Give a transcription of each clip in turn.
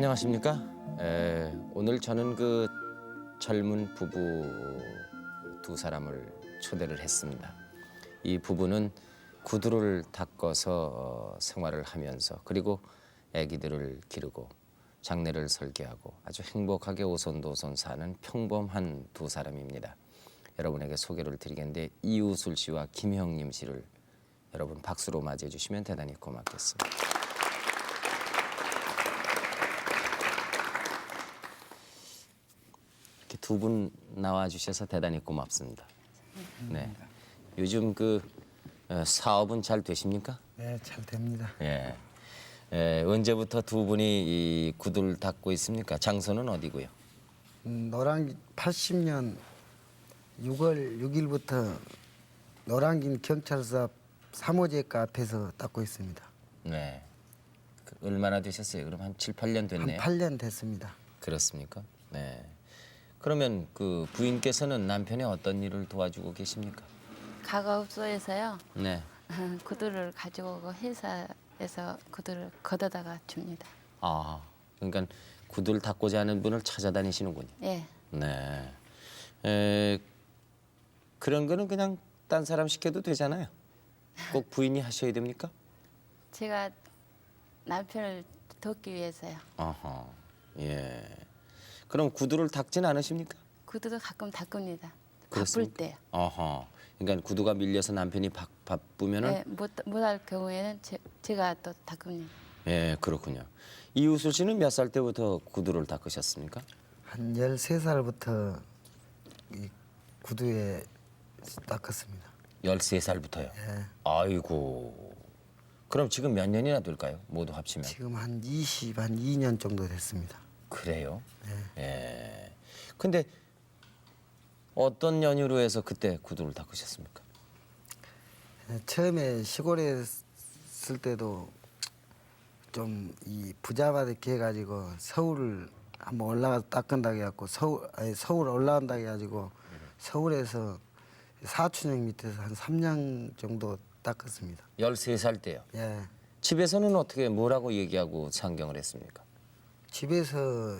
안녕하십니까? 오늘 저는 그 젊은 부부 두 사람을 초대를 했습니다. 이 부부는 구두를 닦아서 생활을 하면서 그리고 아기들을 기르고 장례를 설계하고 아주 행복하게 오손도손 사는 평범한 두 사람입니다. 여러분에게 소개를 드리겠는데 이우술 씨와 김형림 씨를 여러분 박수로 맞이해 주시면 대단히 고맙겠습니다. 이렇게 두 분 나와 주셔서 대단히 고맙습니다. 네. 요즘 그 사업은 잘 되십니까? 네, 잘 됩니다. 예. 언제부터 두 분이 이 구두를 닦고 있습니까? 장소는 어디고요? 노량진 80년 6월 6일부터 노량진 경찰서 앞 3호제과 앞에서 닦고 있습니다. 네. 얼마나 되셨어요? 그럼 한 7, 8년 됐네요. 한 8년 됐습니다. 그렇습니까? 네. 그러면 그 부인께서는 남편의 어떤 일을 도와주고 계십니까? 가가업소에서요. 네. 구두를 가지고 오고 회사에서 구두를 걷어다가 줍니다. 아, 그러니까 구두를 닦고자 하는 분을 찾아다니시는군요. 예. 네. 그런 거는 그냥 딴 사람 시켜도 되잖아요. 꼭 부인이 하셔야 됩니까? 제가 남편을 돕기 위해서요. 아하. 예. 그럼 구두를 닦진 않으십니까? 구두도 가끔 닦습니다. 바쁠 그렇습니까? 때요. 아하. 그러니까 구두가 밀려서 남편이 바쁘면은 예, 못할 경우에는 제가 또 닦습니다. 예, 그렇군요. 이우술 씨는 몇 살 때부터 구두를 닦으셨습니까? 한 13살부터 이 구두에 닦았습니다. 13살부터요. 예, 아이고. 그럼 지금 몇 년이나 될까요? 모두 합치면. 지금 한 2년 정도 됐습니다. 그래요? 네. 예. 근데 어떤 연유로 해서 그때 구두를 닦으셨습니까? 처음에 시골에 있을 때도 좀 이 부자바득 해가지고 서울을 한번 올라가서 닦은다고 해갖고 서울 올라간다고 해가지고 서울에서 사춘형 밑에서 한 3년 정도 닦았습니다. 13살 때요. 예, 집에서는 어떻게 뭐라고 얘기하고 상경을 했습니까? 집에서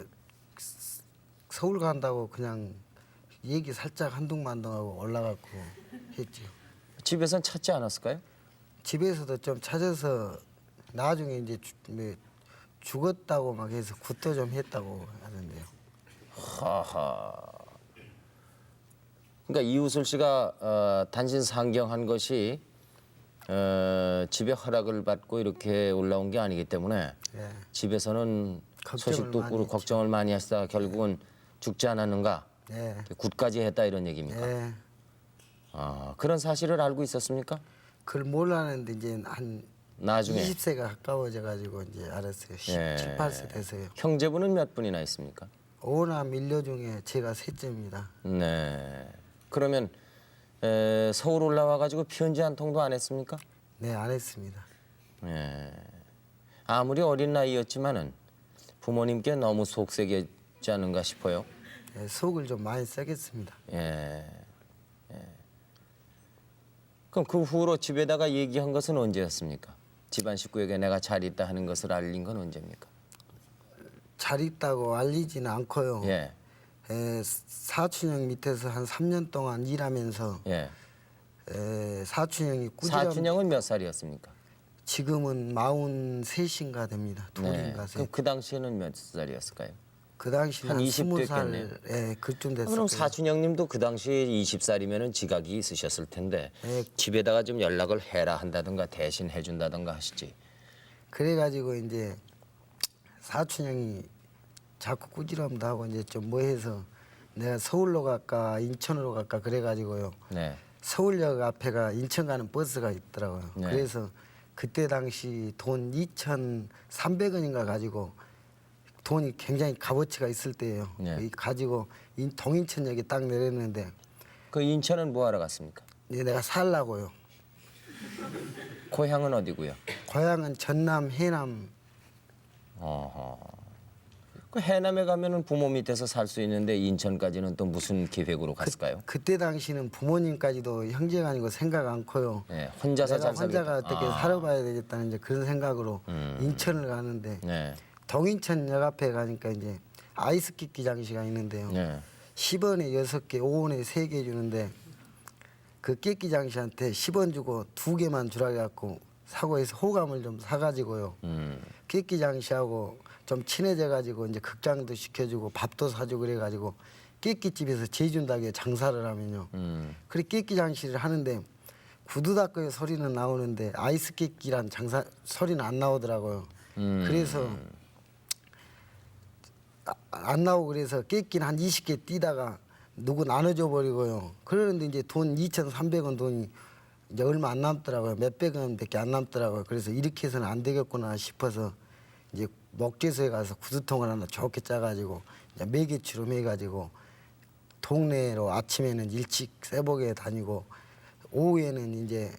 서울 간다고 그냥 얘기 살짝 한둥만둥하고 올라갔고 했죠. 집에선 찾지 않았을까요? 집에서도 좀 찾아서 나중에 이제 죽었다고 막 해서 굿도 좀 했다고 하던데요. 하하. 그러니까 이우술 씨가 단신 상경한 것이 집에 허락을 받고 이렇게 올라온 게 아니기 때문에 예. 집에서는 걱정을 소식도 많이 없고 했죠. 걱정을 많이 했다. 결국은 죽지 않았는가? 예. 굿까지 했다 이런 얘기입니까? 예. 아, 그런 사실을 알고 있었습니까? 그걸 몰랐는데 이제 한 나중에 20세가 가까워져 가지고 이제 알았어요. 예. 18세 돼서요. 형제분은 몇 분이나 있습니까? 오남 일녀 중에 제가 셋째입니다. 네. 그러면 서울 올라와 가지고 편지 한 통도 안 했습니까? 네, 안 했습니다. 예. 아무리 어린 나이였지만은 부모님께 너무 속색이지 않은가 싶어요. 예, 속을 좀 많이 써겠습니다. 예. 예. 그럼 그 후로 집에다가 얘기한 것은 언제였습니까? 집안 식구에게 내가 잘 있다 하는 것을 알린 건 언제입니까? 잘 있다고 알리지는 않고요. 예. 사촌형 밑에서 한 3년 동안 일하면서 예. 사촌형이 꾸지람 사촌형은 몇 살이었습니까? 지금은 43인가 됩니다. 둘인가 셋. 그럼 그 당시에는 몇 살이었을까요? 그 당시는 한 한 20 20살 됐겠네요. 예, 그쯤 됐을 그럼 거예요. 사촌형님도 그 당시에 20살이면은 지각이 있으셨을 텐데 예. 집에다가 좀 연락을 해라 한다든가 대신 해준다든가 하시지. 그래가지고 이제 사촌형이 자꾸 꾸지람도 하고 이제 좀 뭐 해서 내가 서울로 갈까 인천으로 갈까 그래가지고요. 네. 서울역 앞에가 인천 가는 버스가 있더라고요. 네. 그래서 그때 당시 돈 2,300원인가 가지고 돈이 굉장히 값어치가 있을 때예요. 네. 가지고 동인천역에 딱 내렸는데 그 인천은 뭐 하러 갔습니까? 이제 내가 살라고요. 고향은 어디고요? 고향은 전남 해남. 어허. 그 해남에 가면은 부모 밑에서 살 수 있는데 인천까지는 또 무슨 계획으로 갔을까요? 그때 당시는 부모님까지도 형제가 아니고 생각 않고요. 네, 혼자서 내가 잘 혼자가 살겠다. 어떻게 아. 살아봐야 되겠다는 이제 그런 생각으로 인천을 가는데 네. 동인천역 앞에 가니까 이제 아이스키키 장시가 있는데요. 네. 10원에 6개, 5원에 3개 주는데 그 끼끼 장씨한테 10원 주고 2개만 주라 해갖고 사고해서 호감을 좀 사가지고요. 끼끼 장씨하고 좀 친해져가지고 이제 극장도 시켜주고 밥도 사주고 그래가지고 끼끼집에서 제준다게 장사를 하면요. 그래 끼끼 장씨를 하는데 구두닦이의 소리는 나오는데 아이스 끼끼란 장사 소리는 안 나오더라고요. 그래서 안 나오고 그래서 끼끼는 한 20개 뛰다가 누구 나눠줘 버리고요. 그러는데 이제 돈 2,300원 돈이 이제 얼마 안 남더라고요. 몇백 원밖에 안 남더라고요. 그래서 이렇게 해서는 안 되겠구나 싶어서 이제 목재소에 가서 구두통을 하나 좋게 짜가지고 이제 매개추로 해가지고 동네로 아침에는 일찍 새벽에 다니고 오후에는 이제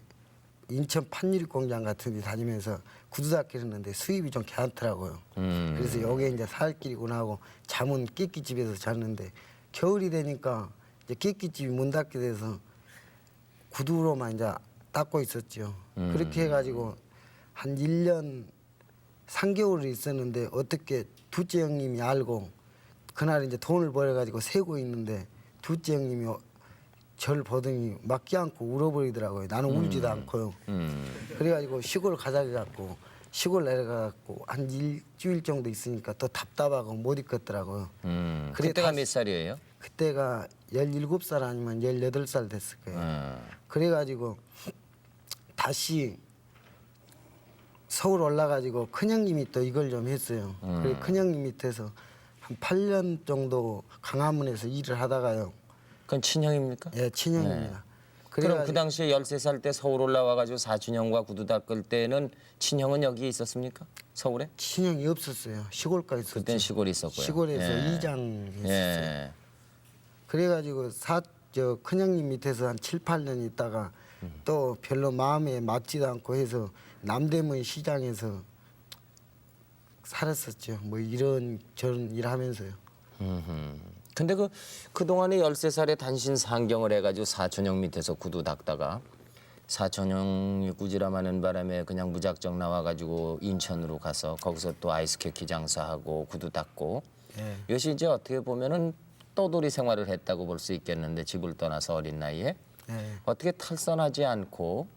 인천 판유리 공장 같은 데 다니면서 구두 닦기를 했는데 수입이 좀 괜찮더라고요. 그래서 여기에 이제 살 길이구나 하고 잠은 끼끼집에서 잤는데 겨울이 되니까 이제 끼끼집이 문 닫게 돼서 구두로만 이제 닦고 있었죠. 그렇게 해가지고 한 1년 3개월을 있었는데 어떻게 둘째 형님이 알고 그날 이제 돈을 벌어가지고 세고 있는데 둘째 형님이 저를 보더니 맞지 않고 울어버리더라고요. 나는 울지도 않고요. 그래가지고 시골 가자 해갖고 시골 내려가갖고 한 일주일 정도 있으니까 더 답답하고 못 있겠더라고요. 그래 그때가 다시- 몇 살이에요? 그때가 17살 아니면 18살 됐을 거예요. 그래가지고 다시 서울 올라가지고 큰형님 또 이걸 좀 했어요. 그래 큰형님 밑에서 한 8년 정도 강화문에서 일을 하다가요. 그건 친형입니까? 예, 친형입니다. 그럼 그 당시에 13살 때 서울 올라와가지고 사촌형과 구두 닦을 때는 친형은 여기 있었습니까? 서울에? 친형이 없었어요. 시골까지 있었죠. 그땐 시골에 있었고요. 시골에서 예. 이장 했었어요. 예. 그래가지고 저 큰형님 밑에서 한 7, 8년 있다가 또 별로 마음에 맞지도 않고 해서 남대문 시장에서 살았었죠. 뭐 이런 저런 일 하면서요. 근데 그동안에 13살에 단신 상경을 해가지고 사촌형 밑에서 구두 닦다가 사촌형이 꾸지람하는 바람에 그냥 무작정 나와가지고 인천으로 가서 거기서 또 아이스케키 장사하고 구두 닦고 예. 이것이 이제 어떻게 보면은 떠돌이 생활을 했다고 볼 수 있겠는데 집을 떠나서 어린 나이에 예. 어떻게 탈선하지 않고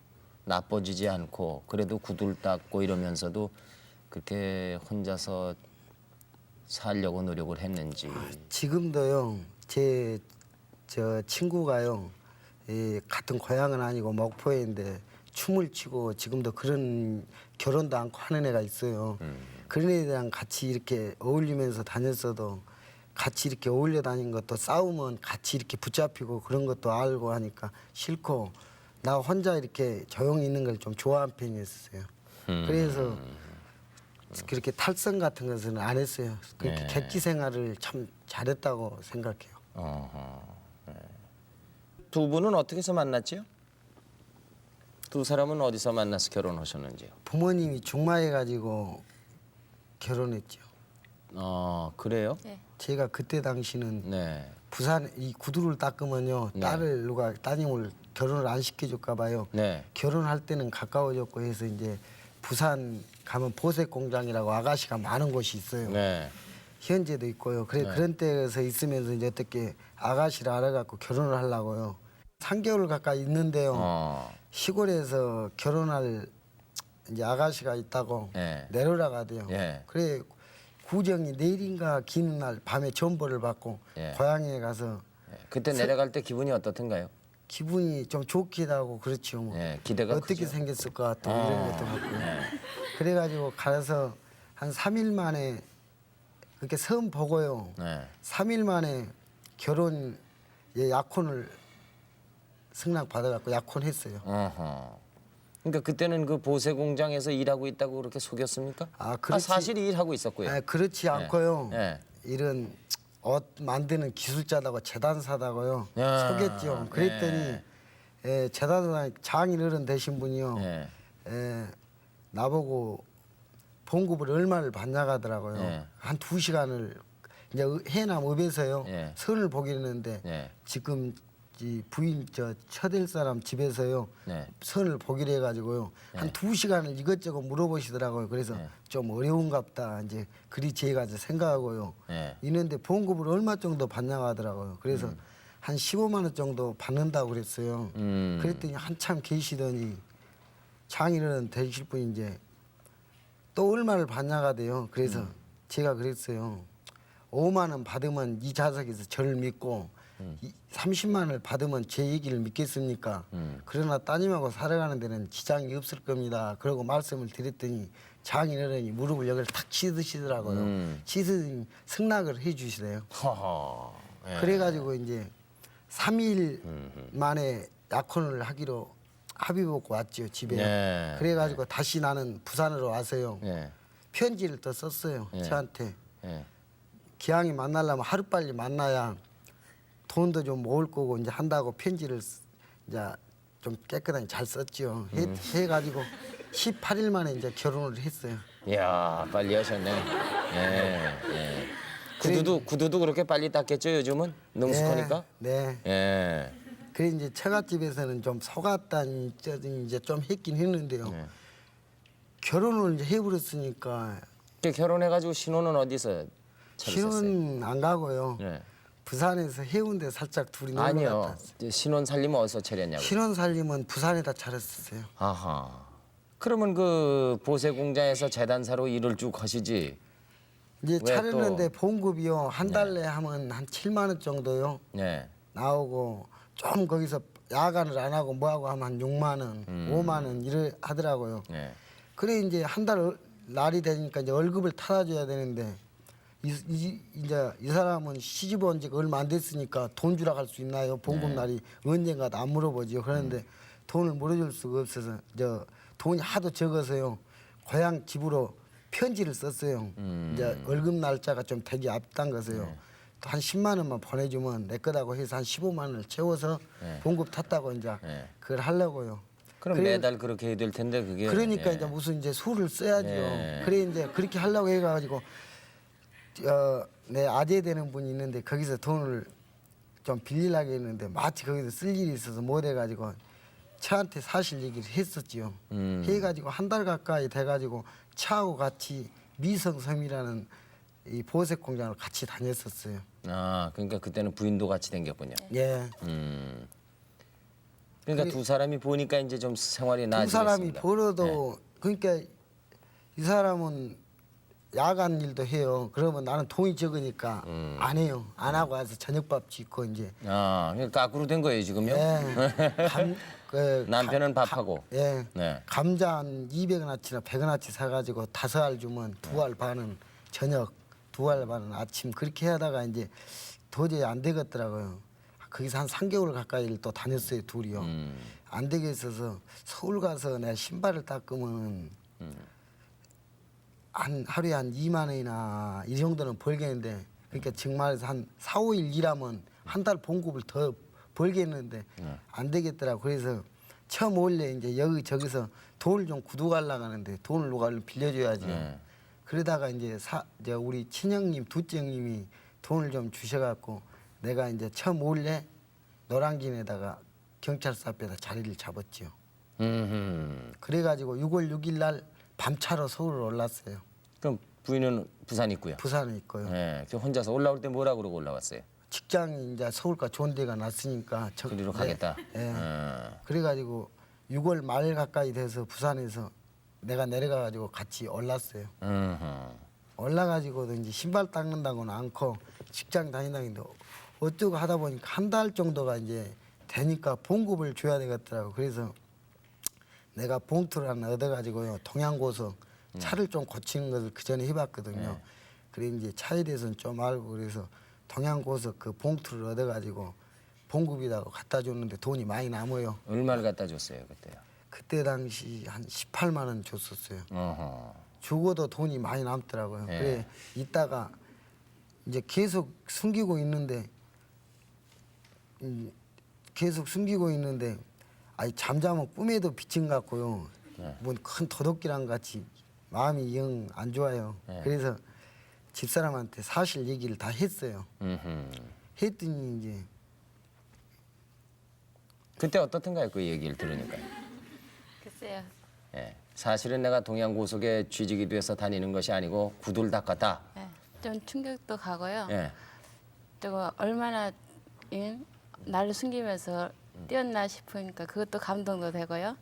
나빠지지 않고 그래도 구두를 닦고 이러면서도 그렇게 혼자서 살려고 노력을 했는지. 지금도요. 저 친구가요. 같은 고향은 아니고 목포인데 춤을 추고 지금도 그런 결혼도 않고 하는 애가 있어요. 그런 애들이랑 같이 이렇게 어울리면서 다녔어도 같이 이렇게 어울려 다니는 것도 싸우면 같이 이렇게 붙잡히고 그런 것도 알고 하니까 싫고 나 혼자 이렇게 조용히 있는 걸 좀 좋아하는 편이었어요. 그래서 그렇게 탈선 같은 것은 안 했어요. 그렇게 네. 객기 생활을 참 잘했다고 생각해요. 두 분은 어떻게 해서 만났지요? 두 사람은 어디서 만나서 결혼하셨는지요? 부모님이 중마해가지고 결혼했죠. 그래요? 네. 제가 그때 당시는 네. 부산 이 구두를 닦으면요 네. 딸을 누가 따님을 결혼을 안 시켜줄까 봐요. 네. 결혼할 때는 가까워졌고 해서 이제 부산 가면 보색 공장이라고 아가씨가 많은 곳이 있어요. 네. 현재도 있고요. 그래 그런 데서 있으면서 이제 어떻게 아가씨를 알아갖고 결혼을 하려고요. 3개월 가까이 있는데요. 시골에서 결혼할 이제 아가씨가 있다고 예. 내려오라고 하대요. 예. 그래 구정이 내일인가 기는 날 밤에 전보를 받고 예. 고향에 가서 그때 내려갈 때 기분이 어떻던가요? 기분이 좀 좋기도 하고 그렇죠. 뭐. 예, 기대가 어떻게 크죠. 생겼을까 또 이런 것도 같고요. 그래가지고 가서 한 3일 만에 그렇게 처음 보고요. 네. 3일 만에 결혼 약혼을 승낙 받아갖고 약혼했어요. 어허. 그러니까 그때는 그 보세 공장에서 일하고 있다고 그렇게 속였습니까? 그렇지. 사실 일하고 있었고요. 아, 그렇지 않고요. 예. 이런 옷 만드는 기술자다고 재단사다고요. 야, 속였죠. 그랬더니 재단사 장인어른 되신 분이요. 예. 나보고 봉급을 얼마를 받냐고 하더라고요. 예. 한 2시간을 이제 해남 읍에서요. 예. 선을 보기로 했는데 예. 지금 이 부인 처될 사람 집에서요 네. 선을 보기로 해가지고요 한 2시간을 이것저것 물어보시더라고요. 그래서 네. 좀 어려운갑다 이제 그리 제가 이제 생각하고요. 네. 있는데 보험금을 얼마 정도 받냐고 하더라고요. 그래서 한 15만 원 정도 받는다고 그랬어요. 그랬더니 한참 계시더니 장인어른 되실 분이 이제 또 얼마를 받냐가 돼요. 그래서 제가 그랬어요. 5만 원 받으면 이 자석에서 저를 믿고 30만 원을 받으면 제 얘기를 믿겠습니까? 그러나 따님하고 살아가는 데는 지장이 없을 겁니다. 그러고 말씀을 드렸더니 장인어른이 무릎을 여기를 탁 치드시더라고요. 치더니 승낙을 해 주시래요. 허허. 예. 그래가지고 이제 3일 만에 약혼을 하기로 합의 보고 왔죠 집에. 네. 그래가지고 다시 나는 부산으로 와서요. 예. 편지를 또 썼어요. 예. 저한테. 예. 기왕이 만나려면 하루빨리 만나야 돈도 좀 모을 거고 이제 한다고 편지를 이제 좀 깨끗하게 잘 썼죠. 해가지고 18일 만에 이제 결혼을 했어요. 이야, 빨리 하셨네. 예. 예. 구두도 그렇게 빨리 닦겠죠, 요즘은? 능숙하니까? 네. 예. 그래 이제 처갓집에서는 좀 속았다니 이제 좀 했긴 했는데요. 네. 결혼을 이제 해버렸으니까 그 결혼해가지고 신혼은 어디서 차렸었어요? 신혼 안 가고요. 예. 부산에서 해운대 살짝 둘이 놀러 아니요. 갔다 왔어요. 이제 신혼 살림은 어디서 차렸냐고. 신혼 살림은 부산에다 차렸었어요. 아하. 그러면 그 보세 공장에서 재단사로 일을 쭉 하시지. 이제 왜 차렸는데 또? 봉급이요 한 달에 하면 한 7만 원 정도요 네. 나오고 좀 거기서 야간을 안 하고 뭐 하고 하면 한 6만 원, 5만 원 이래 하더라고요. 네. 그래 이제 한 달 날이 되니까 이제 월급을 타다줘야 되는데 이제 이 사람은 시집 온 지가 얼마 안 됐으니까 돈 주라 할 수 있나요? 봉급 날이 언젠가 안 물어보지요. 그런데 돈을 물어줄 수가 없어서 돈이 하도 적어서요 고향 집으로 편지를 썼어요. 이제 월급 날짜가 좀 되게 앞단 거서요. 또 한 10만 원만 보내주면 내 거다고 해서 한 15만 원을 채워서 봉급 탔다고 이제 네. 그걸 하려고요. 그럼 그래- 매달 그렇게 해야 될 텐데 그게. 그러니까 예. 이제 무슨 이제 수를 써야죠. 예. 그래 이제 그렇게 하려고 해가지고 내 아재 되는 분이 있는데 거기서 돈을 좀 빌리려고 했는데 마치 거기서 쓸 일이 있어서 못 해가지고 차한테 사실 얘기를 했었지요. 해가지고 한 달 가까이 돼가지고 차하고 같이 미성섬이라는 이 보색 공장을 같이 다녔었어요. 아, 그러니까 그때는 부인도 같이 댕겼군요. 예. 그러니까 두 사람이 보니까 이제 좀 생활이 두 나아지겠습니다. 사람이 벌어도 그러니까 이 사람은 야간 일도 해요. 그러면 나는 돈이 적으니까 안 해요. 안 하고 와서 저녁밥 짓고 이제 아, 그러니까 거꾸로 된 거예요 지금요? 남편은 밥하고. 예. 네. 감자 한 200원어치나 100원어치 사가지고 5알 주면 2알 반은 저녁, 2알 반은 아침 그렇게 하다가 이제 도저히 안 되겠더라고요. 거기서 한 3개월 가까이를 또 다녔어요 둘이요. 안 되겠어서 서울 가서 내 신발을 닦으면 한 하루에 한 2만 원이나 이 정도는 벌겠는데 그러니까 정말에서 한 4, 5일 일하면 한 달 봉급을 더 벌겠는데 안 되겠더라고. 그래서 처음 원래 이제 여기저기서 돈을 좀 구두가려고 하는데 돈을 누가 빌려줘야지. 그러다가 이제 우리 친형님, 둘째 형님이 돈을 좀 주셔갖고 내가 이제 처음 원래 노량진에다가 경찰서 앞에다 자리를 잡았지요. 그래가지고 6월 6일 날 밤차로 서울을 올랐어요. 그럼 부인은 부산 있고요. 부산에 있고요. 예. 그 혼자서 올라올 때 뭐라 그러고 올라왔어요? 직장이 이제 서울과 좋은 데가 났으니까 그리로 가겠다. 예. 그래가지고 6월 말 가까이 돼서 부산에서 내가 내려가가지고 같이 올랐어요. 올라가지고도 이제 신발 닦는다고는 않고 직장 다닌다는데 어쩌고 하다 보니까 한 달 정도가 이제 되니까 봉급을 줘야 되겠더라고. 그래서 내가 봉투를 하나 얻어가지고요 동양고속 차를 좀 고치는 것을 그 전에 해봤거든요. 그래 이제 차에 대해서는 좀 알고 그래서 동양고속 그 봉투를 얻어가지고 봉급이라고 갖다 줬는데 돈이 많이 남아요. 얼마를 갖다 줬어요 그때요? 그때 당시 한 18만 원 줬었어요. 어허. 죽어도 돈이 많이 남더라고요. 예. 그래 있다가 이제 계속 숨기고 있는데 아니 잠자면 꿈에도 비친 것 같고요. 뭔 큰 도둑이랑 같이 마음이 영 안 좋아요. 그래서 집사람한테 사실 얘기를 다 했어요. 했더니 이제 그때 어떻던가요? 그 얘기를 들으니까. 글쎄요. 예. 사실은 내가 동양고속에 취직이 돼서 다니는 것이 아니고 구두를 닦았다. 예. 좀 충격도 가고요. 예. 또 얼마나 나를 숨기면서 뛰었나 싶으니까 그것도 감동도 되고요.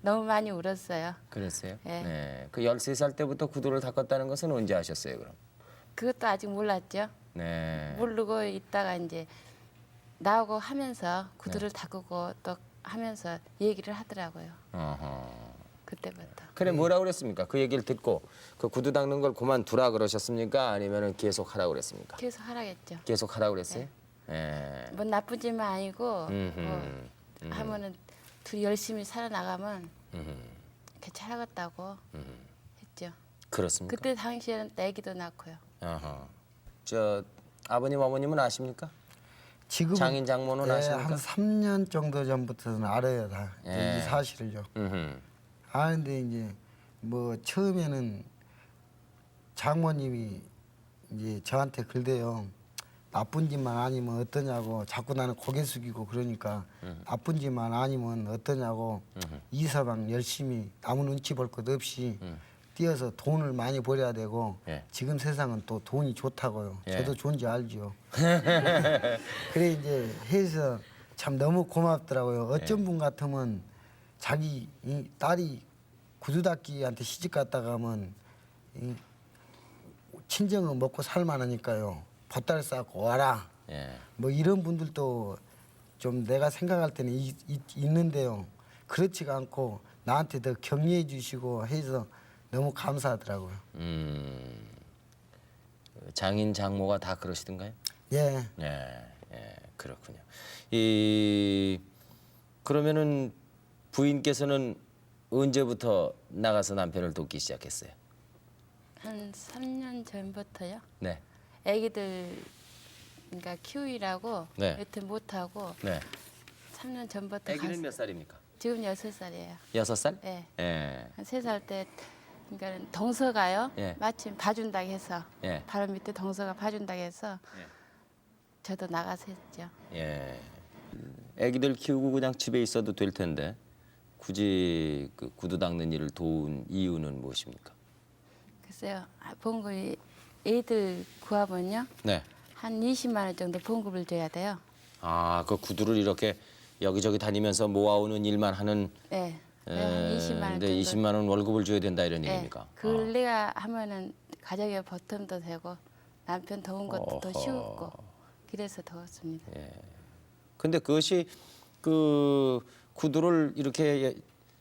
너무 많이 울었어요. 그랬어요? 예. 네. 그 13살 때부터 구두를 닦았다는 것은 언제 하셨어요, 그럼? 그것도 아직 몰랐죠. 네. 모르고 있다가 이제 나오고 하면서 구두를 닦고 또 하면서 얘기를 하더라고요. 어허. 그때부터. 그래 뭐라 그랬습니까? 그 얘기를 듣고 그 구두 닦는 걸 그만두라 그러셨습니까? 아니면은 계속 하라 그랬습니까? 계속 하라겠죠. 계속 하라 그랬어요? 예. 뭐 나쁜 짓만 아니고 음흠. 뭐 하면은 둘이 열심히 살아나가면 괜찮겠다고 했죠. 그렇습니까? 그때 당시에는 애기도 낳고요. 어허. 저 아버님 어머님은 아십니까? 지금 장인 장모는 아십니까? 한 3년 정도 전부터는 알아요 다. 예. 이 사실을요. 음흠. 아는데 이제 뭐 처음에는 장모님이 이제 저한테 그러대요. 나쁜 짓만 아니면 어떠냐고 자꾸 나는 고개 숙이고 그러니까 나쁜 짓만 아니면 어떠냐고 이서방 열심히 아무 눈치 볼 것 없이 뛰어서 돈을 많이 벌여야 되고 예. 지금 세상은 또 돈이 좋다고요. 예. 저도 좋은지 알죠. 그래 이제 해서 참 너무 고맙더라고요. 어쩐 분 같으면 자기 이 딸이 구두 닦기한테 시집 갔다 가면 이 친정은 먹고 살만하니까요. 보따리 싸고 와라. 예. 뭐 이런 분들도 좀 내가 생각할 때는 있는데요. 그렇지가 않고 나한테 더 격려해 주시고 해서 너무 감사하더라고요. 장인 장모가 다 그러시던가요? 예. 예, 예, 그렇군요. 이 그러면은 부인께서는 언제부터 나가서 남편을 돕기 시작했어요? 한 3년 전부터요. 네, 애기들 그러니까 키우이라고 네. 여튼 못하고 네. 3년 전부터 아기는 몇 살입니까? 지금 6살이에요. 6살? 예. 예, 한 3살 때 그러니까 동서가요. 예. 마침 봐준다고 해서 예. 바로 밑에 동서가 봐준다고 해서 예. 저도 나가서 했죠. 예. 아기들 키우고 그냥 집에 있어도 될 텐데 굳이 그 구두 닦는 일을 도운 이유는 무엇입니까? 글쎄요. 봉급이 애들 구하면요. 네. 한 20만 원 정도 봉급을 줘야 돼요. 아, 그 구두를 이렇게 여기저기 다니면서 모아오는 일만 하는 네. 한 20만 원 근데 정도. 20만 원 월급을 줘야 된다 이런 네. 얘기입니까? 그걸 내가 하면은 가정의 보탬도 되고 남편 더운 것도 더 어허. 쉬웠고 그래서 더웠습니다. 근데 그것이 그 구두를 이렇게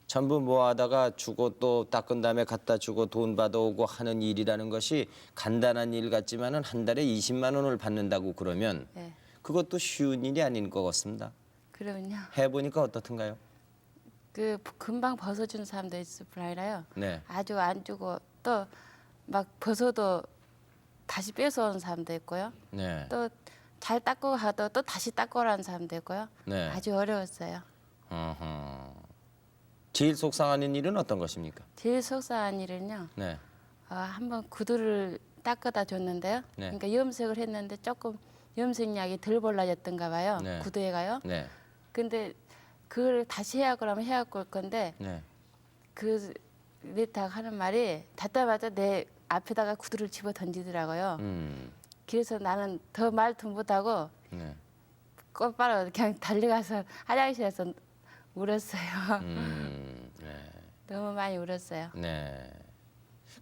전부 모아다가 주고 또 닦은 다음에 갖다 주고 돈 받아오고 하는 일이라는 것이 간단한 일 같지만은 한 달에 20만 원을 받는다고 그러면 네. 그것도 쉬운 일이 아닌 것 같습니다. 그러면요. 해보니까 어떻든가요? 그 금방 벗어주는 사람도 있을 뿐 아니라요. 네. 아주 안 주고 또 막 벗어도 다시 뺏어오는 사람도 있고요. 네. 또 잘 닦고 가도 또 다시 닦고 오라는 사람도 있고요. 네. 아주 어려웠어요. 어허. 제일 속상하는 일은 어떤 것입니까? 제일 속상한 일은요. 네. 한번 구두를 닦아다 줬는데요. 네. 그러니까 염색을 했는데 조금 염색약이 덜 발라졌던가 봐요. 네. 구두에가요. 네. 근데 그걸 다시 해야 그러면 해야 올 건데 네. 그 네탁 하는 말이 닫자마자 내 앞에다가 구두를 집어 던지더라고요. 그래서 나는 더 말도 못하고 네. 곧바로 그냥 달려가서 화장실에서 울었어요. 네. 너무 많이 울었어요. 네.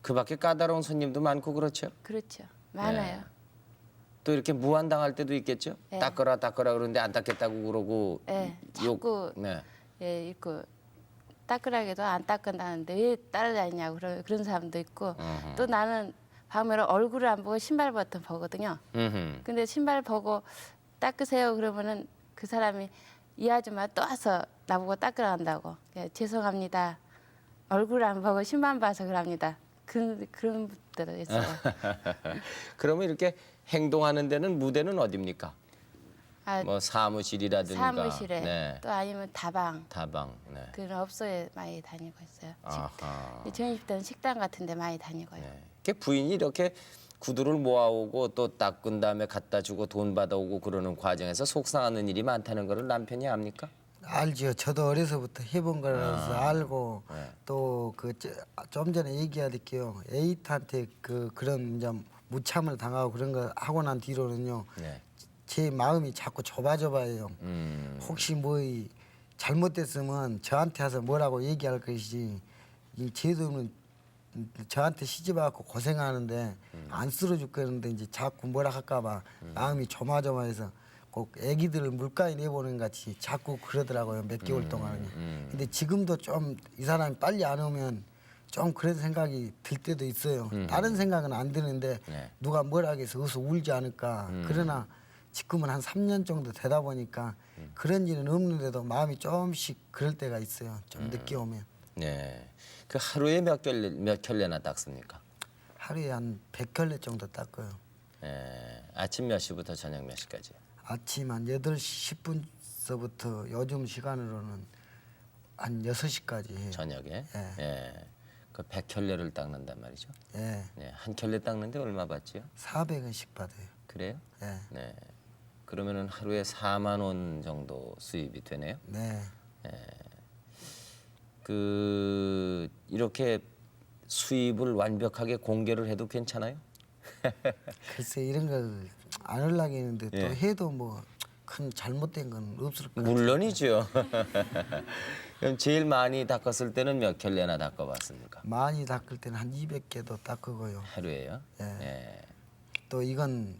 그밖에 까다로운 손님도 많고 그렇죠. 그렇죠. 많아요. 네. 또 이렇게 무한당할 때도 있겠죠. 네. 닦으라 그러는데 안 닦겠다고 그러고 네, 욕. 자꾸 네. 예, 있고 닦으라기도 안 닦은다는데 왜 따라다니냐고 그런 사람도 있고 어허. 또 나는 밤에 얼굴을 안 보고 신발 버튼 보거든요. 음흠. 근데 신발 보고 닦으세요 그러면은 그 사람이 이 아줌마 또 와서 나보고 닦으라 한다고. 예, 죄송합니다. 얼굴 안 보고 신발 봐서 그럽니다. 그런 분들도 있어요. 그러면 이렇게 행동하는 데는 무대는 어디입니까? 아, 뭐 사무실이라든가. 사무실에 네. 또 아니면 다방 다방. 네. 그런 업소에 많이 다니고 있어요. 아하. 저녁 때는 식당 같은 데 많이 다니고요. 네. 이렇게 부인이 이렇게 구두를 모아오고 또 닦은 다음에 갖다 주고 돈 받아오고 그러는 과정에서 속상하는 일이 많다는 거를 남편이 압니까? 알지요. 저도 어려서부터 해본 거라서 알고 네. 또 그 좀 전에 얘기하듯게요. 에이트한테 그런 좀 무참을 당하고 그런 거 하고 난 뒤로는요. 네. 제 마음이 자꾸 좁아져봐요. 혹시 뭐 잘못됐으면 저한테 와서 뭐라고 얘기할 것이지 이 제도는 저한테 시집 와갖고 고생하는데 안 쓸어줄 거는데 이제 자꾸 뭐라 할까봐 마음이 조마조마해서 꼭 애기들을 물가에 내보는 같이 자꾸 그러더라고요. 몇 개월 동안은요. 근데 지금도 좀 이 사람이 빨리 안 오면 좀 그런 생각이 들 때도 있어요. 다른 생각은 안 드는데 네. 누가 뭐라 해서 어서 울지 않을까. 그러나 지금은 한 3년 정도 되다 보니까 그런 일은 없는데도 마음이 조금씩 그럴 때가 있어요. 좀 늦게 오면. 네. 그 하루에 몇 켤레나 닦습니까? 하루에 한 100켤레 정도 닦아요. 예. 아침 몇 시부터 저녁 몇 시까지? 아침 한 8시 10분서부터 요즘 시간으로는 한 6시까지 해요. 저녁에? 예. 예. 그 100켤레를 닦는단 말이죠. 예. 예. 한 켤레 닦는데 얼마 받지요? 400원씩 받아요. 그래요? 예. 네. 그러면은 하루에 4만 원 정도 수입이 되네요. 네. 그 이렇게 수입을 완벽하게 공개를 해도 괜찮아요? 글쎄 이런 걸 안 하려고 했는데 또 예. 해도 뭐 큰 잘못된 건 없을 것 같아요. 물론이죠. 그럼 제일 많이 닦았을 때는 몇 켤레나 닦아봤습니까? 많이 닦을 때는 한 200개도 닦고요. 하루에요? 예. 예. 또 이건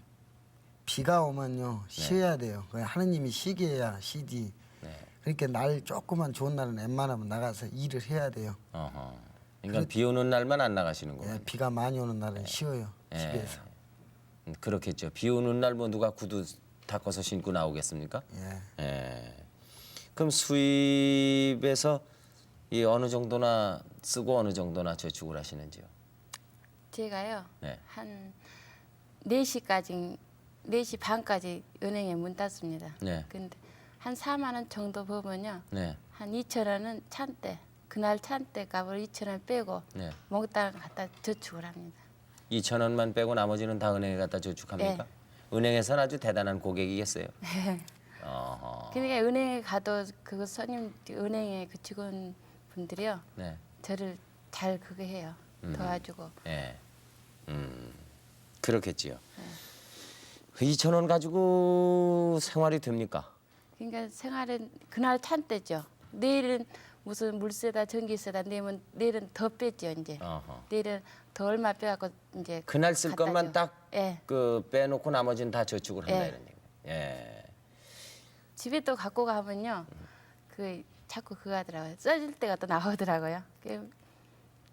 비가 오면요 쉬어야 돼요. 그냥 하느님이 쉬게 해야 쉬지. 네. 그러니까 날 조금만 좋은 날은 웬만하면 나가서 일을 해야 돼요. 어허. 그러니까 비 오는 날만 안 나가시는 거예요? 예, 비가 많이 오는 날은 쉬어요. 집에서. 그렇겠죠. 비 오는 날 뭐 누가 구두 닦아서 신고 나오겠습니까? 예. 예. 그럼 수입에서 이 어느 정도나 쓰고 어느 정도나 저축을 하시는지요? 제가요 네. 한 4시까지 4시 반까지 은행에 문 닫습니다. 네. 근데 한 4만 원 정도 벌면요. 네. 한 2천 원은 찬대. 그날 찬대 값을 2천 원 빼고 네. 몽땅 갖다 저축을 합니다. 2천 원만 빼고 나머지는 다 은행에 갖다 저축합니까? 은행에서는 아주 대단한 고객이겠어요. 어허. 그러니까 은행에 가도 그 손님 은행의 그 직원분들이요. 네. 저를 잘 그거 해요. 도와주고. 예. 그렇겠지요. 2천 원 가지고 생활이 됩니까? 그러니까 생활은 그날 찬대죠. 내일은 무슨 물세다 전기세다 내면 내일은 더 뺐죠 이제. 어허. 내일은 더 얼마 빼갖고 이제 그날 쓸 갖다 것만 줘. 딱 예. 그 빼놓고 나머지는 다 저축을 한다 예. 이런 얘기. 예. 집에 또 갖고 가면요. 그 자꾸 그거 하더라고요. 써질 때가 또 나오더라고요. 그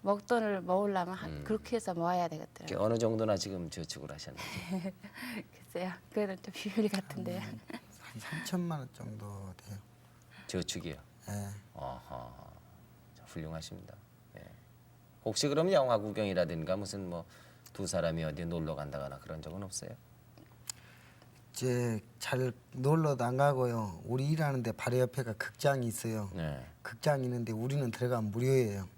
먹돈을 모으려면 그렇게 해서 모아야 되겠더라고요. 이게 어느 정도나 지금 저축을 하셨는지. 글쎄요. 그거는 좀 비밀 같은데요. 한 3천만 원 정도 돼요. 저축이요. 예. 어허. 훌륭하십니다. 예. 혹시 그럼 영화 구경이라든가 무슨 뭐 두 사람이 어디 놀러 간다거나 그런 적은 없어요? 이제 잘 놀러도 안 가고요. 우리 일하는데 바로 옆에가 극장이 있어요. 네. 극장이 있는데 우리는 들어가면 무료예요.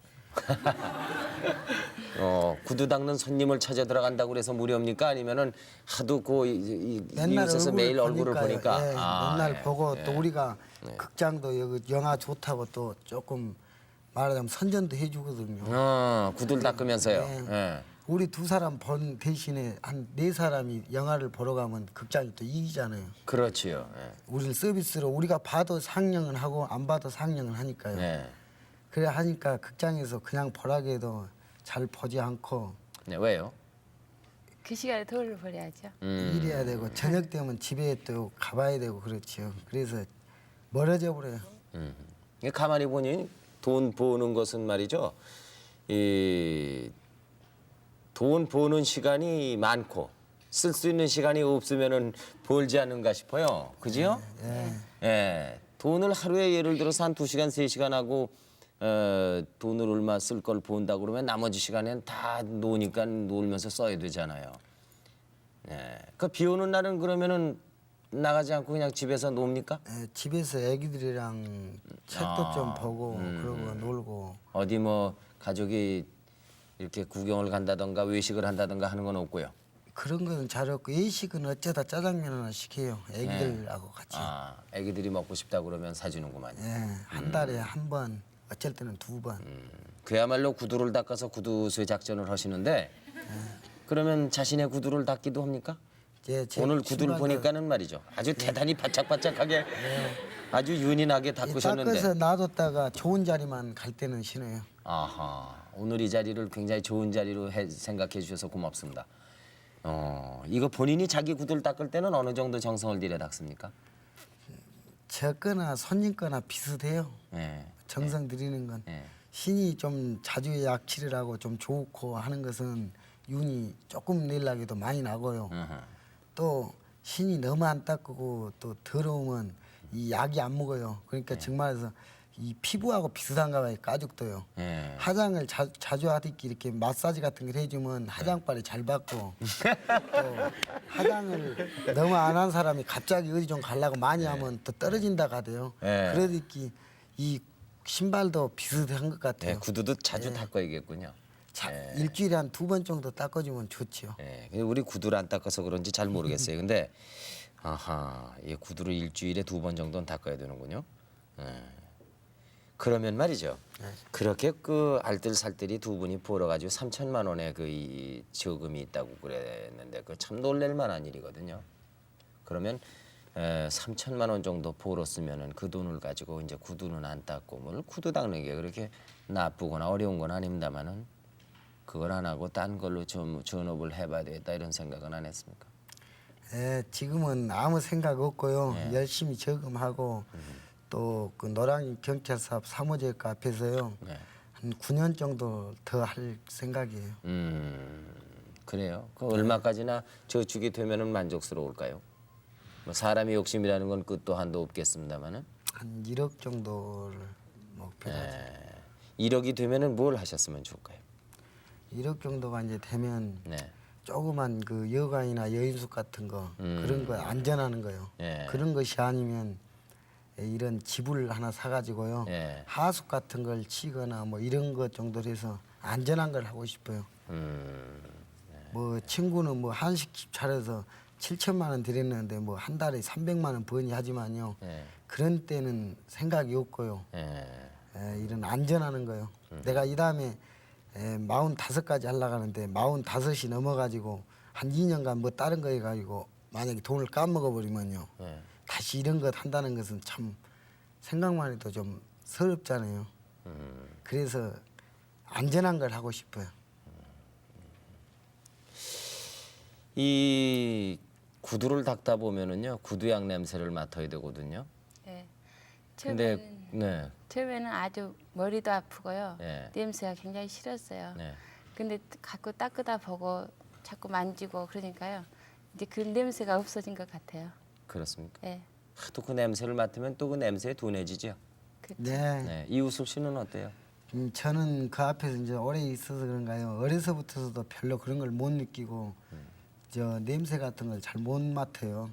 구두 닦는 손님을 찾아 들어간다고 그래서 무료입니까? 아니면은 하도 그 이웃에서 매일 얼굴을 보니까 예, 맨날 예, 보고 예. 또 우리가 극장도 여기 영화 좋다고 또 조금 말하자면 선전도 해주거든요. 구두를 닦으면서요. 네. 예. 우리 두 사람 본 대신에 한 4사람이 영화를 보러 가면 극장이 또 이기잖아요. 그렇지요. 예. 우리는 서비스로 우리가 봐도 상영은 하고 안 봐도 상영은 하니까요. 네. 그래 하니까 극장에서 그냥 보라고 해도 잘 보지 않고 네. 왜요? 그 시간에 돈을 벌어야죠. 일해야 되고 저녁 되면 집에 또 가봐야 되고 그렇지요. 그래서 멀어져 버려요. 이게 가만히 보니 돈 버는 것은 말이죠. 이 돈 버는 시간이 많고 쓸 수 있는 시간이 없으면은 벌지 않는가 싶어요. 그지요? 예. 돈을 하루에 예를 들어서 한 2시간, 3시간 하고 돈을 얼마 쓸 걸 본다고 그러면 나머지 시간에는 다 노니까 놀면서 써야 되잖아요. 예. 그 비 오는 날은 그러면은 나가지 않고 그냥 집에서 놉니까? 예, 집에서 애기들이랑 책도 좀 보고 그러고 놀고 어디 뭐 가족이 이렇게 구경을 간다던가 외식을 한다던가 하는 건 없고요. 그런 거는 잘 없고 예식은 어쩌다 짜장면 하나씩 해요. 애기들하고 같이. 아, 애기들이 먹고 싶다 그러면 사주는구만요. 예, 한 달에 한 번, 어쩔 때는 두 번. 그야말로 구두를 닦아서 구두쇠 작전을 하시는데 그러면 자신의 구두를 닦기도 합니까? 제 오늘 구두를 신발도 보니까는 말이죠. 아주 대단히 바짝바짝하게 아주 윤인하게 닦으셨는데. 닦아서 놔뒀다가 좋은 자리만 갈 때는 신어요. 아하, 오늘 이 자리를 굉장히 좋은 자리로 생각해 주셔서 고맙습니다. 이거 본인이 자기 구두를 닦을 때는 어느 정도 정성을 들여 닦습니까? 제 거나 손님 거나 비슷해요. 예. 정성 들이는 건. 예. 신이 좀 자주 약칠을 하고 좀 좋고 하는 것은 윤이 조금 내려가도 많이 나고요. 또 신이 너무 안 닦고 또 더러우면 이 약이 안 먹어요. 그러니까 정말해서 이 피부하고 비슷한가 봐요. 가죽도요. 예. 화장을 자주 하듯이 이렇게 마사지 같은 걸 해주면 화장빨이 잘 받고 또 화장을 너무 안 한 사람이 갑자기 어디 좀 가려고 많이 하면 또 떨어진다 가대요. 예. 그러듯이 이 신발도 비슷한 것 예, 같아요. 구두도 자주 닦아야겠군요. 일주일에 한 두 번 정도 닦아주면 좋지요. 예, 근데 우리 구두를 안 닦아서 그런지 잘 모르겠어요. 근데 아하, 이 구두를 일주일에 두 번 정도는 닦아야 되는군요. 예. 그러면 말이죠. 그렇게 그 알뜰살뜰이 두 분이 벌어가지고 3천만 원의 그 이 저금이 있다고 그랬는데 그 참 놀랄 만한 일이거든요. 그러면 3천만 원 정도 벌었으면은 그 돈을 가지고 이제 구두는 안 닦고 뭘 구두 닦는 게 그렇게 나쁘거나 어려운 건 아닙니다만은 그걸 안 하고 딴 걸로 좀 전업을 해봐야 되겠다 이런 생각은 안 했습니까? 예, 지금은 아무 생각 없고요. 열심히 저금하고 또 그 노량진 경찰서 앞 사무직 앞에서요. 네. 한 9년 정도 더 할 생각이에요. 그래요. 그 얼마까지나 저축이 되면은 만족스러울까요? 뭐 사람의 욕심이라는 건 끝도 한도 없겠습니다만은 한 1억 정도를 목표로 하죠. 1억이 되면은 뭘 하셨으면 좋을까요? 1억 정도가 이제 되면 네. 조그만 그 여관이나 여인숙 같은 거 그런 거 안전하는 거요. 예. 그런 것이 아니면 이런 집을 하나 사가지고요. 예. 하숙 같은 걸 치거나 뭐 이런 것 정도로 해서 안전한 걸 하고 싶어요. 뭐 친구는 뭐 한식집 차려서 7천만 원 들였는데 뭐 한 달에 300만 원 버니 하지만요. 예. 그런 때는 생각이 없고요. 예. 이런 안전하는 거요. 내가 이 다음에 45까지 하려고 하는데 45이 넘어가지고 한 2년간 뭐 다른 거 해가지고 만약에 돈을 까먹어 버리면요. 예. 다시 이런 것 한다는 것은 참 생각만 해도 좀 서럽잖아요. 그래서 안전한 걸 하고 싶어요. 이 구두를 닦다 보면은요 구두약 냄새를 맡아야 되거든요. 네. 근데 처음에는, 네. 처음에는 아주 머리도 아프고요. 예. 냄새가 굉장히 싫었어요. 네. 근데 갖고 닦으다 보고 자꾸 만지고 그러니까요. 이제 그 냄새가 없어진 것 같아요. 그렇습니까? 네. 하도 그 냄새를 맡으면 또 그 냄새에 둔해지죠. 네. 네. 이우섭 씨는 어때요? 저는 그 앞에서 이제 오래 있어서 그런가요. 어려서부터도 별로 그런 걸 못 느끼고 저 냄새 같은 걸 잘 못 맡아요.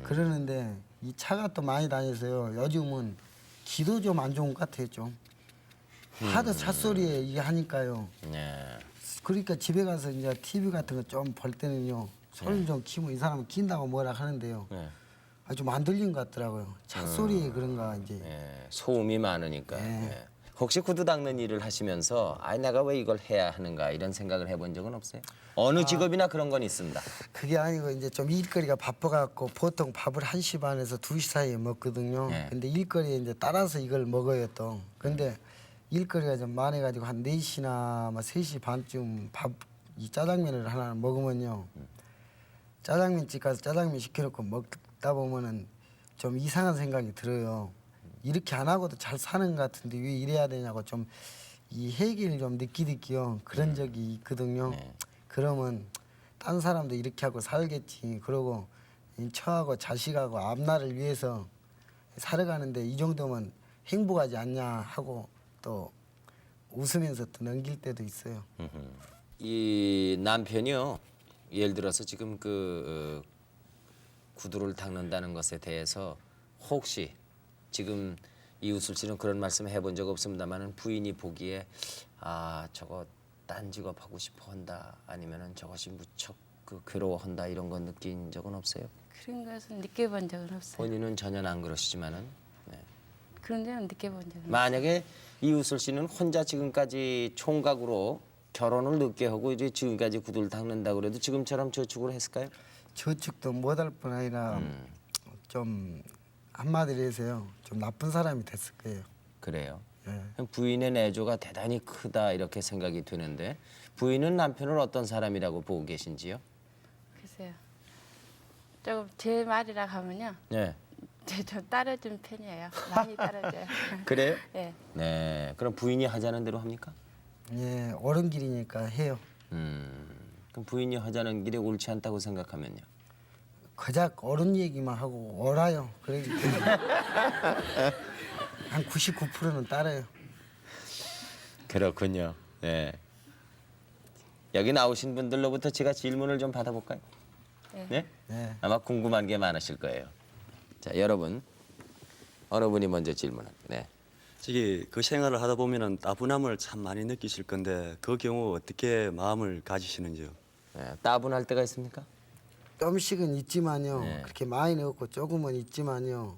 그러는데 이 차가 또 많이 다녀서요. 요즘은 기도 좀 안 좋은 것 같아요. 좀 하도 차 소리에 이게 하니까요. 네. 그러니까 집에 가서 이제 TV 같은 거 좀 볼 때는요. 소리 좀 키면 이 사람은 킨다고 뭐라 하는데요. 네. 좀 안 들리는 것 같더라고요. 차 소리에 그런가 이제. 예, 소음이 많으니까. 네. 예. 혹시 구두 닦는 일을 하시면서 아 내가 왜 이걸 해야 하는가 이런 생각을 해본 적은 없어요? 어느 직업이나 그런 건 있습니다. 그게 아니고 이제 좀 일거리가 바빠갖고 보통 밥을 1시 반에서 2시 사이에 먹거든요. 네. 근데 일거리에 이제 따라서 이걸 먹어요 또. 근데 일거리가 좀 많아가지고 한 4시나 3시 반쯤 이 짜장면을 하나 먹으면요. 짜장면집 가서 짜장면 시켜놓고 먹다 보면은 좀 이상한 생각이 들어요. 이렇게 안 하고도 잘 사는 것 같은데 왜 이래야 되냐고 좀 이 해결을 좀 느끼요. 그런 적이 있거든요. 그러면 딴 사람도 이렇게 하고 살겠지. 그러고 처하고 자식하고 앞날을 위해서 살아가는데 이 정도면 행복하지 않냐 하고 또 웃으면서 또 넘길 때도 있어요. 이 남편이요. 예를 들어서 지금 그 구두를 닦는다는 것에 대해서 혹시 지금 이웃을 씨는 그런 말씀 해본 적 없습니다만은 부인이 보기에 아 저거 딴 직업 하고 싶어 한다 아니면은 저것이 무척 그 괴로워한다 이런 건 느낀 적은 없어요? 그런 것은 느껴본 적은 없어요. 본인은 전혀 안 그러시지만은 네. 그런 적은 느껴본 적은 없어요. 만약에 이우슬 씨는 혼자 지금까지 총각으로 결혼을 늦게 하고 이제 지금까지 구두를 닦는다 그래도 지금처럼 저축을 했을까요? 저축도 못할 뿐 아니라 좀 한마디로 해서요. 좀 나쁜 사람이 됐을 거예요. 그래요. 예. 부인의 내조가 대단히 크다 이렇게 생각이 드는데 부인은 남편을 어떤 사람이라고 보고 계신지요? 글쎄요. 조금 제 말이라 하면요. 네. 좀 따라준 편이에요. 많이 따라줘요. 그래요? 예. 네. 그럼 부인이 하자는 대로 합니까? 예, 옳은 길이니까 해요. 그럼 부인이 하자는 길이 옳지 않다고 생각하면요? 그작 옳은 얘기만 하고 옳아요. 그러기 때문에 한 99%는 따라요. 그렇군요. 네. 여기 나오신 분들로부터 제가 질문을 좀 받아볼까요? 네. 네. 아마 궁금한 게 많으실 거예요. 자, 여러분 어느 분이 먼저 질문을? 네. 저기 그 생활을 하다 보면은 따분함을 참 많이 느끼실 건데 그 경우 어떻게 마음을 가지시는지요? 네. 따분할 때가 있습니까? 좀씩은 있지만요. 네. 그렇게 많이는 없고 조금은 있지만요.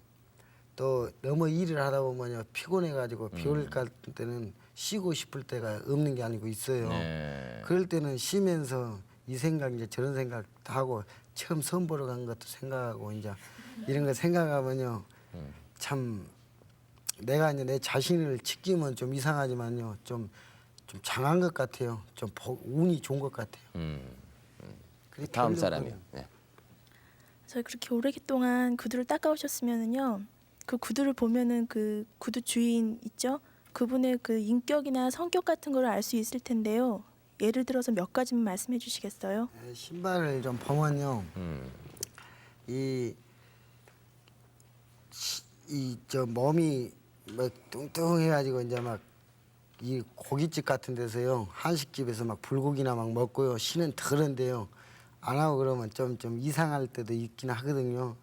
또 너무 일을 하다 보면요 피곤해가지고 비올 갈 때는 쉬고 싶을 때가 없는 게 아니고 있어요. 네. 그럴 때는 쉬면서 이 생각 이제 저런 생각 다 하고 처음 선 보러 간 것도 생각하고 이제 이런 거 생각하면요 참 내가 이제 내 자신을 지키면 좀 이상하지만요 좀 장한 것 같아요. 좀 운이 좋은 것 같아요. 그렇게 다음 하려고 사람이요. 해요. 네. 저희 그렇게 오랫동안 구두를 닦아오셨으면은요, 그 구두를 보면은 그 구두 주인 있죠? 그분의 그 인격이나 성격 같은 걸 알 수 있을 텐데요. 예를 들어서 몇 가지만 말씀해 주시겠어요? 신발을 좀 보면요 이 저 몸이 막 뚱뚱해가지고 이제 막 이 고깃집 같은 데서요 한식집에서 막 불고기나 막 먹고요 신은 더러운데요 안 하고 그러면 좀 이상할 때도 있긴 하거든요.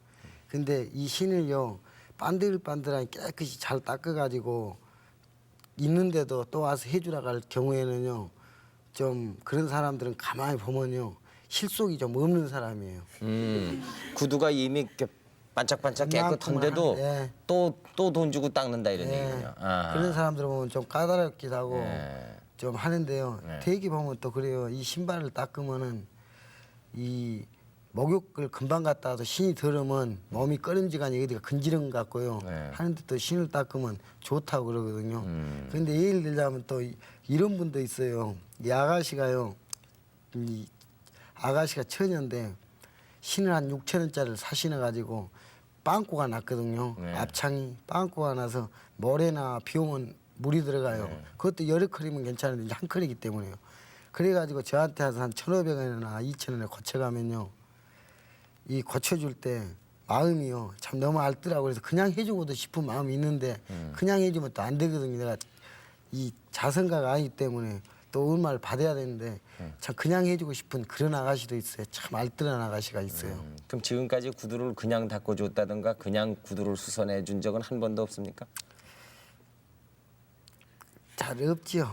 근데 이 신을요 반들반들하게 깨끗이 잘 닦아가지고 있는데도 또 와서 해주라고 할 경우에는요 좀 그런 사람들은 가만히 보면요 실속이 좀 없는 사람이에요. 구두가 이미 이렇게 반짝반짝 깨끗한데도 예. 또 돈 주고 닦는다 이런 예. 얘기군요. 아. 그런 사람들 보면 좀 까다롭기도 하고 예. 좀 하는데요. 네. 되게 보면 또 그래요. 이 신발을 닦으면은 이 목욕을 금방 갔다 와서 신이 들으면 몸이 꺼림지간이 어디가 근지른 것 같고요. 네. 하는데 또 신을 닦으면 좋다고 그러거든요. 그런데 예를 들자면 또 이런 분도 있어요. 이 아가씨가요. 이 아가씨가 처녀인데 신을 한 6천 원짜리를 사 신어가지고 빵꾸가 났거든요. 네. 앞창이 빵꾸가 나서 모래나 비 오면 물이 들어가요. 그것도 여러 컬이면 괜찮은데 이제 한 컬이기 때문에요. 그래가지고 저한테 와서 한 1,500원이나 2,000원에 고쳐가면요. 이 고쳐줄 때 마음이요. 참 너무 앓더라고. 그래서 그냥 해주고도 싶은 마음이 있는데 그냥 해주면 또 안 되거든요. 내가 이 자선가가 아니기 때문에 또 얼마를 받아야 되는데 참 그냥 해주고 싶은 그런 아가씨도 있어요. 참 알뜰한 아가씨가 있어요. 그럼 지금까지 구두를 그냥 닦아줬다든가 그냥 구두를 수선해 준 적은 한 번도 없습니까? 잘 없지요.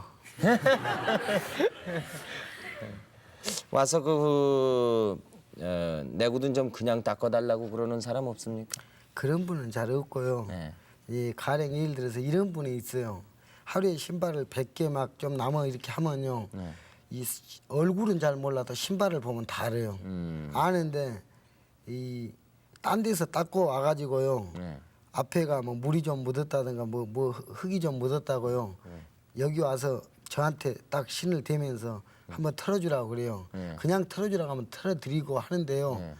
와서 내 구두는 좀 그냥 닦아달라고 그러는 사람 없습니까? 그런 분은 잘 없고요. 네. 이 가령 예를 들어서 이런 분이 있어요. 하루에 신발을 100개 막 좀 남아 이렇게 하면요. 네. 이 얼굴은 잘 몰라도 신발을 보면 다 알아요. 아는데 이 딴 데서 닦고 와가지고요. 네. 앞에가 뭐 물이 좀 묻었다든가 뭐 흙이 좀 묻었다고요. 여기 와서 저한테 딱 신을 대면서 한번 털어주라고 그래요. 그냥 털어주라고 하면 털어드리고 하는데요.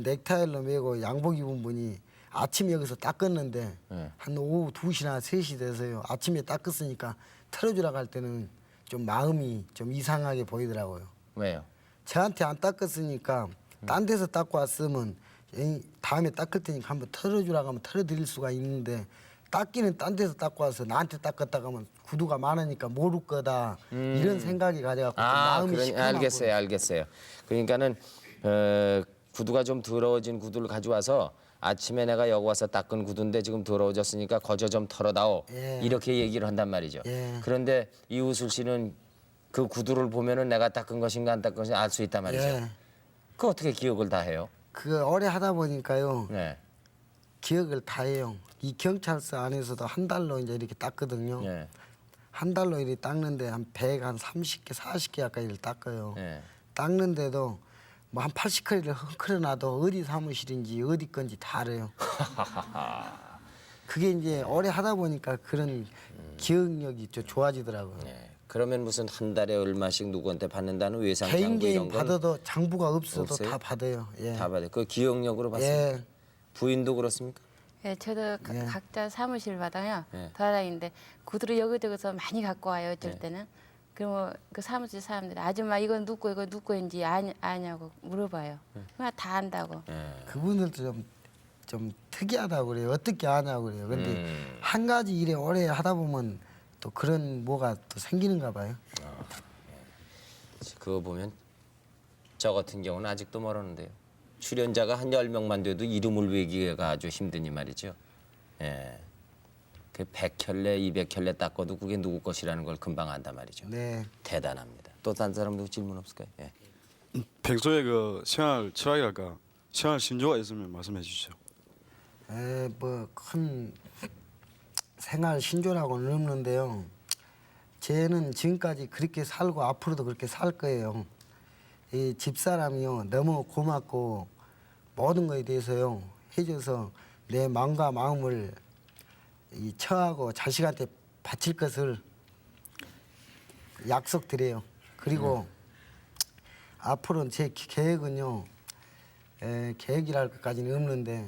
넥타이로 메고 양복 입은 분이 아침에 여기서 닦았는데 한 오후 2시나 3시 돼서요. 아침에 닦았으니까 털어주라고 할 때는 좀 마음이 좀 이상하게 보이더라고요. 왜요? 저한테 안 닦았으니까 딴 데서 닦고 왔으면 다음에 닦을 테니까 한번 털어주라고 하면 털어드릴 수가 있는데 닦기는 딴 데서 닦고 와서 나한테 닦았다고 하면 구두가 많으니까 모를 거다 이런 생각이 가져갖고 좀 마음이 시큰한 알겠어요, 알겠어요. 그러니까는 구두가 좀 더러워진 구두를 가져와서 아침에 내가 여기 와서 닦은 구두인데 지금 더러워졌으니까 거저 좀 털어다오. 예. 이렇게 얘기를 한단 말이죠. 예. 그런데 이우슬 씨는 그 구두를 보면은 내가 닦은 것인가 안 닦은 것인가 알 수 있단 말이죠. 예. 그 어떻게 기억을 다 해요? 그 오래 하다 보니까요. 네. 기억을 다 해요. 이 경찰서 안에서도 한 달로 이제 이렇게 닦거든요. 네. 한 달로 이렇게 닦는데 한 100, 한 30개, 40개 가까이를 닦아요. 네. 닦는데도 뭐 한 80커리를 흔들어놔도 어디 사무실인지 어디 건지 다 알아요. 그게 이제 오래 하다 보니까 그런 기억력이 좀 좋아지더라고요. 네. 그러면 무슨 한 달에 얼마씩 누구한테 받는다는 외상 개인 장부 개인 이런 건 받아도 장부가 없어도 없어요? 다 받아요. 예. 다 받아요. 그 기억력으로 받습니까? 예. 부인도 그렇습니까? 예, 저도 예. 각자 사무실마다요 예. 돌아다니는데 구두를 여기저기서 많이 갖고 와요. 어쩔 예. 때는. 그러면 그 사무실 사람들이 아줌마 이건 누구 이거 누구 인지 아냐고 물어봐요. 그냥 다 안다고. 예. 그분들도 좀 특이하다고 그래요. 어떻게 아냐고 그래요. 근데 음. 한 가지 일에 오래 하다 보면 또 그런 뭐가 또 생기는가 봐요. 그거 보면 저 같은 경우는 아직도 멀었는데요. 출연자가 한 10명만 돼도 이름을 외기가 아주 힘드니 말이죠. 예. 그 100켤레, 200켤레 닦아도 그게 누구 것이라는 걸 금방 안단 말이죠. 네. 대단합니다. 또 다른 사람도 질문 없을까요? 예. 평소에 그 생활 철학이랄까 생활 신조가 있으면 말씀해 주시죠. 뭐 큰 생활 신조라고는 없는데요. 쟤는 지금까지 그렇게 살고 앞으로도 그렇게 살 거예요. 이 집사람이요 너무 고맙고 모든 거에 대해서요 해줘서 내 마음과 마음을 이 처하고 자식한테 바칠 것을 약속드려요. 그리고 앞으로는 제 계획은요 계획이랄 것까지는 없는데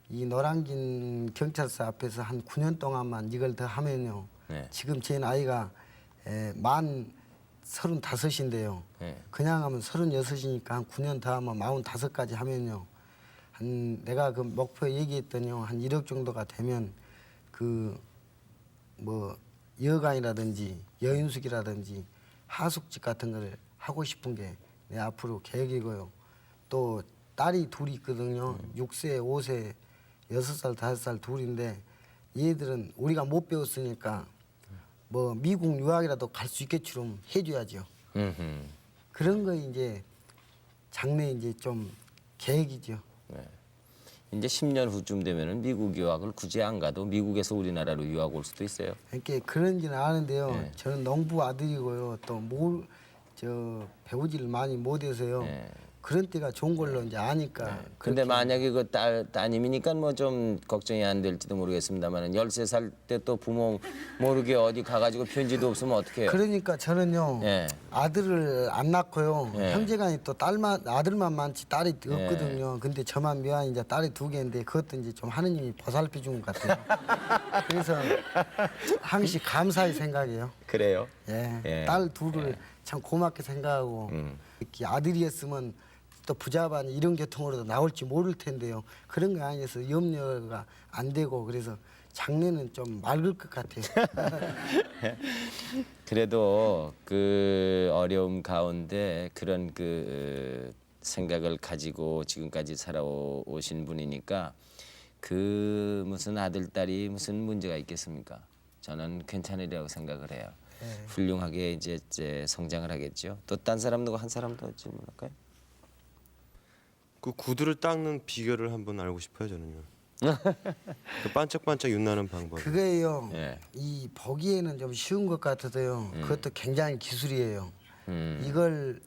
이 노량진 경찰서 앞에서 한 9년 동안만 이걸 더 하면요 네. 지금 제 나이가 만 35인데요. 네. 그냥 하면 36이니까 한 9년 더 하면 45까지 하면요. 한 내가 그 목표 얘기했더니요. 한 1억 정도가 되면 그 뭐 여관이라든지 여인숙이라든지 하숙집 같은 거를 하고 싶은 게 내 앞으로 계획이고요. 또 딸이 둘이 있거든요. 6세, 5세, 6살, 5살 둘인데 얘들은 우리가 못 배웠으니까 뭐 미국 유학이라도 갈 수 있게처럼 해줘야죠. 음흠. 그런 거 이제 장래 이제 좀 계획이죠. 네. 이제 10년 후쯤 되면은 미국 유학을 굳이 안 가도 미국에서 우리나라로 유학 올 수도 있어요. 이렇게 그런지는 아는데요. 네. 저는 농부 아들이고요. 또 배우지를 많이 못해서요. 네. 그런 때가 좋은 걸로 이제 아니까. 근데 그렇게 만약에 그 따님이니까 뭐 좀 걱정이 안 될지도 모르겠습니다만은 13살 때 또 부모 모르게 어디 가가지고 편지도 없으면 어떡해요? 그러니까 저는요 예. 아들을 안 낳고요 예. 형제간이 또 아들만 많지 딸이 예. 없거든요. 근데 저만 묘한 이제 딸이 2개인데 그것도 이제 좀 하느님이 보살펴 준 것 같아요. 그래서 항상 감사히 생각해요. 그래요? 예. 예. 딸 둘을 참 고맙게 생각하고 이렇게 아들이었으면 또 부자반 이런 계통으로도 나올지 모를 텐데요. 그런 거 아니어서 염려가 안 되고 그래서 장래는 좀 맑을 것 같아요. 그래도 그 어려움 가운데 그런 그 생각을 가지고 지금까지 살아오신 분이니까 그 무슨 아들 딸이 무슨 문제가 있겠습니까? 저는 괜찮으리라고 생각을 해요. 훌륭하게 이제 성장을 하겠죠. 또 딴 사람 누구 한 사람 더 질문할까요? 그 구두를 닦는 비결을 한번 알고 싶어요 저는요. 그 반짝반짝 윤나는 방법. 그거예요. 예. 이 보기에는 좀 쉬운 것 같아도요. 그것도 굉장히 기술이에요. 이걸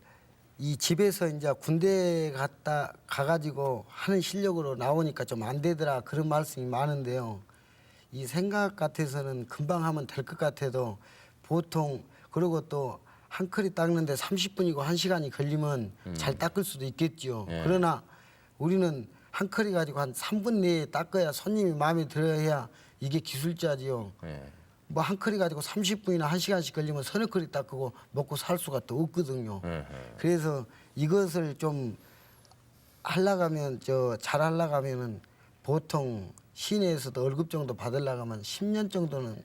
이 집에서 이제 군대 갔다 가가지고 하는 실력으로 나오니까 좀 안 되더라 그런 말씀이 많은데요. 이 생각 같아서는 금방 하면 될 것 같아도 보통 그리고 또 한 컬이 닦는데 30분이고 1시간이 걸리면 잘 닦을 수도 있겠지요. 예. 그러나 우리는 한 컬이 가지고 한 3분 내에 닦아야 손님이 마음에 들어야 이게 기술자지요. 예. 뭐 한 컬이 가지고 30분이나 1시간씩 걸리면 서너 컬이 닦고 먹고 살 수가 또 없거든요. 그래서 이것을 좀 하려가면 잘 하려가면은 보통 시내에서도 월급 정도 받으려면 10년 정도는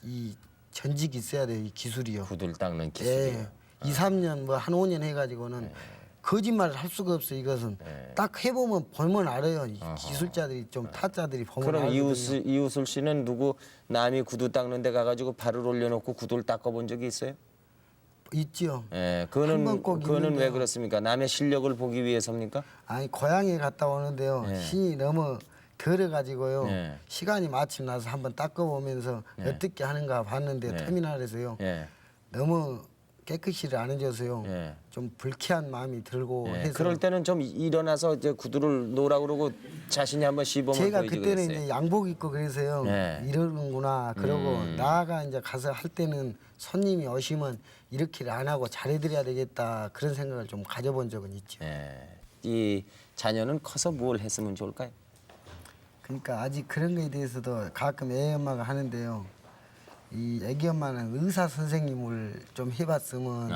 이 전직이 있어야 돼요. 이 기술이요. 구두를 닦는 기술이요. 예. 2, 3년 뭐 한 5년 해가지고는 거짓말을 할 수가 없어요. 이것은 딱 해보면 보면 알아요. 이 기술자들이 좀 타짜들이 보면 그럼 알거든요. 이웃을 씨는 누구 남이 구두 닦는 데 가가지고 발을 올려놓고 구두를 닦아본 적이 있어요? 있죠. 예, 한번꼭 그거는 왜 있는데요. 그렇습니까? 남의 실력을 보기 위해서입니까? 아니 고향에 갔다 오는데요. 예. 신이 너무 덜어가지고요. 예. 시간이 마침 나서 한번 닦아보면서 어떻게 하는가 봤는데 터미널에서요. 예. 너무 깨끗이를 안 해줘서요. 예. 좀 불쾌한 마음이 들고 예, 해서 그럴 때는 좀 일어나서 이제 구두를 놓으라 그러고 자신이 한번 시범을 제가 보이지 그때는 그랬어요. 이제 양복 입고 그래서요. 네. 이러는구나 그러고 나가 이제 가서 할 때는 손님이 오시면 이렇게를 안 하고 잘해드려야 되겠다 그런 생각을 좀 가져본 적은 있죠. 예. 이 자녀는 커서 뭘 했으면 좋을까요? 그러니까 아직 그런 거에 대해서도 가끔 애 엄마가 하는데요. 이 애기 엄마는 의사 선생님을 좀 해봤으면.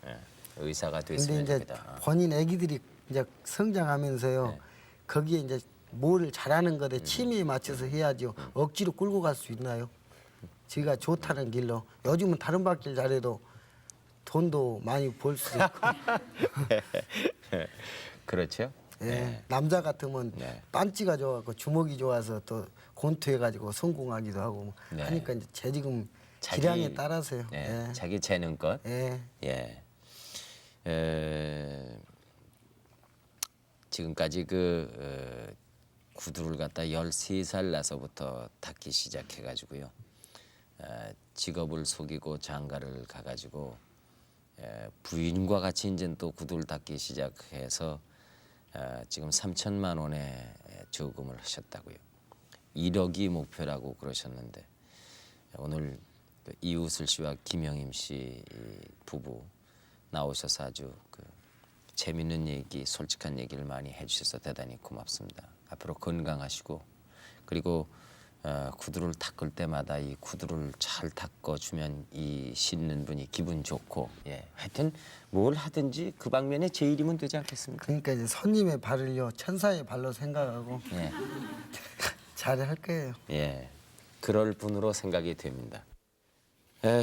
예. 의사가 근데 됐으면 이제 좋겠다. 본인 애기들이 이제 성장하면서요. 네. 거기에 이제 뭐를 잘하는 거에 취미에 맞춰서 해야죠. 억지로 끌고 갈 수 있나요? 지가 좋다는 길로. 요즘은 다른 바길 잘해도 돈도 많이 벌 수 있고. 그렇죠? 예. 남자 같으면 네. 빤찌가 좋아갖고 주먹이 좋아서 또 권투해가지고 성공하기도 하고 뭐 네. 하니까 이제 제 지금 자기- 기량에 따라서요. 예. 예. 자기 재능껏. 예. 예. 지금까지 구두를 갖다 13살 나서부터 닦기 시작해가지고요. 직업을 속이고 장가를 가가지고 부인과 같이 이제 또 구두를 닦기 시작해서 지금 3천만 원의 저금을 하셨다고요. 1억이 목표라고 그러셨는데 오늘 이우슬 씨와 김영임 씨 부부 나오셔서 아주 재밌는 얘기, 솔직한 얘기를 많이 해주셔서 대단히 고맙습니다. 앞으로 건강하시고 그리고 구두를 닦을 때마다 이 구두를 잘 닦아주면 이 씻는 분이 기분 좋고 하여튼 뭘 하든지 그 방면에 제 일이면 되지 않겠습니까? 그러니까 이제 손님의 발을요 천사의 발로 생각하고 예, 잘할 거예요. 예, 그럴 분으로 생각이 됩니다.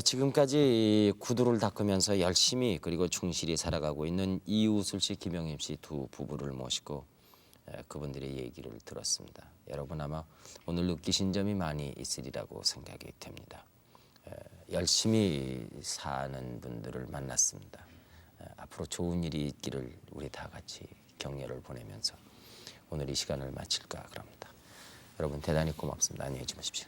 지금까지 이 구두를 닦으면서 열심히 그리고 충실히 살아가고 있는 이우슬 씨, 김영임 씨 두 부부를 모시고 그분들의 얘기를 들었습니다. 여러분 아마 오늘 느끼신 점이 많이 있으리라고 생각이 됩니다. 열심히 사는 분들을 만났습니다. 앞으로 좋은 일이 있기를 우리 다 같이 격려를 보내면서 오늘 이 시간을 마칠까 그럽니다. 여러분 대단히 고맙습니다. 안녕히 주무십시오.